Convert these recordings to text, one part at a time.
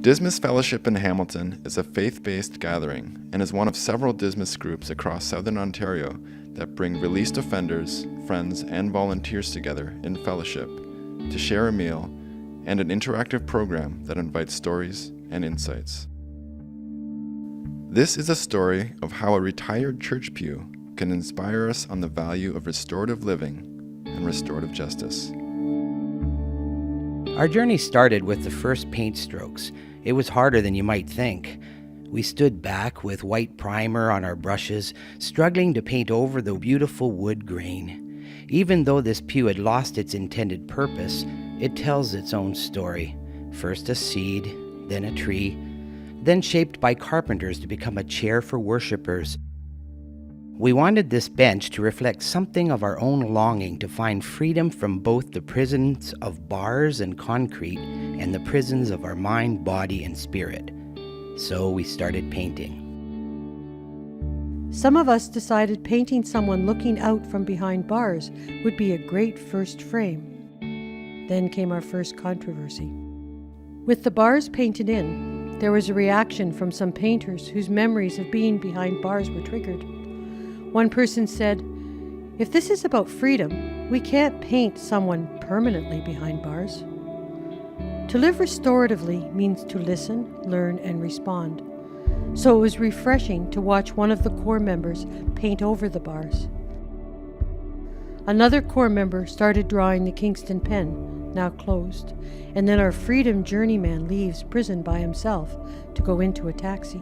Dismas Fellowship in Hamilton is a faith-based gathering and is one of several Dismas groups across Southern Ontario that bring released offenders, friends, and volunteers together in fellowship to share a meal and an interactive program that invites stories and insights. This is a story of how a retired church pew can inspire us on the value of restorative living and restorative justice. Our journey started with the first paint strokes. It was harder than you might think. We stood back with white primer on our brushes, struggling to paint over the beautiful wood grain. Even though this pew had lost its intended purpose, it tells its own story. First a seed, then a tree, then shaped by carpenters to become a chair for worshipers. We wanted this bench to reflect something of our own longing to find freedom from both the prisons of bars and concrete and the prisons of our mind, body, and spirit. So we started painting. Some of us decided painting someone looking out from behind bars would be a great first frame. Then came our first controversy. With the bars painted in, there was a reaction from some painters whose memories of being behind bars were triggered. One person said, "If this is about freedom, we can't paint someone permanently behind bars." To live restoratively means to listen, learn, and respond. So it was refreshing to watch one of the core members paint over the bars. Another core member started drawing the Kingston pen, now closed, and then our freedom journeyman leaves prison by himself to go into a taxi.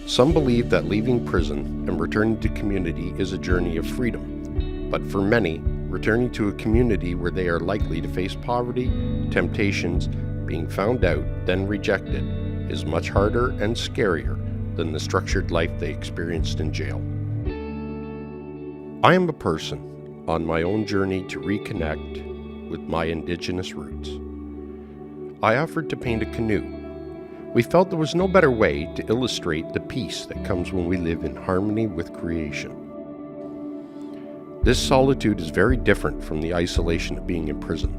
Some believe that leaving prison and returning to community is a journey of freedom, but for many, returning to a community where they are likely to face poverty, temptations, being found out, then rejected, is much harder and scarier than the structured life they experienced in jail. I am a person on my own journey to reconnect with my Indigenous roots. I offered to paint a canoe. We felt there was no better way to illustrate the peace that comes when we live in harmony with creation. This solitude is very different from the isolation of being in prison,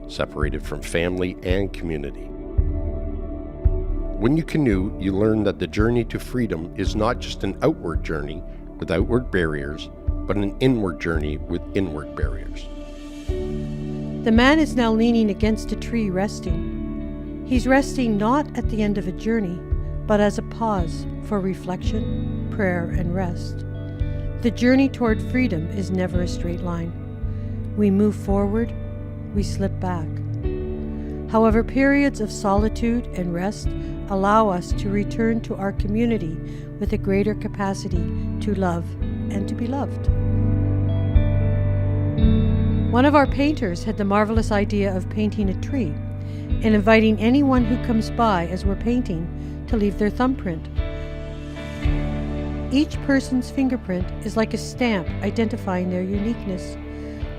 separated from family and community. When you canoe, you learn that the journey to freedom is not just an outward journey with outward barriers, but an inward journey with inward barriers. The man is now leaning against a tree resting. He's resting not at the end of a journey, but as a pause for reflection, prayer, and rest. The journey toward freedom is never a straight line. We move forward, we slip back. However, periods of solitude and rest allow us to return to our community with a greater capacity to love and to be loved. One of our painters had the marvelous idea of painting a tree and inviting anyone who comes by as we're painting to leave their thumbprint. Each person's fingerprint is like a stamp identifying their uniqueness.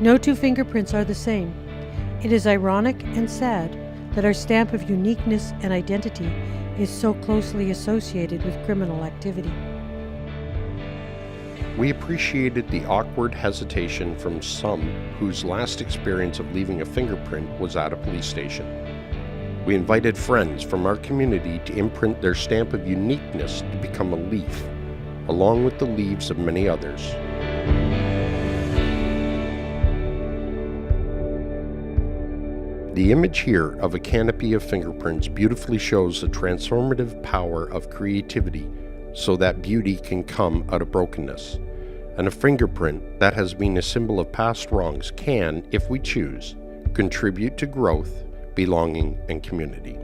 No two fingerprints are the same. It is ironic and sad that our stamp of uniqueness and identity is so closely associated with criminal activity. We appreciated the awkward hesitation from some whose last experience of leaving a fingerprint was at a police station. We invited friends from our community to imprint their stamp of uniqueness to become a leaf, along with the leaves of many others. The image here of a canopy of fingerprints beautifully shows the transformative power of creativity so that beauty can come out of brokenness. And a fingerprint that has been a symbol of past wrongs can, if we choose, contribute to growth, belonging, and community.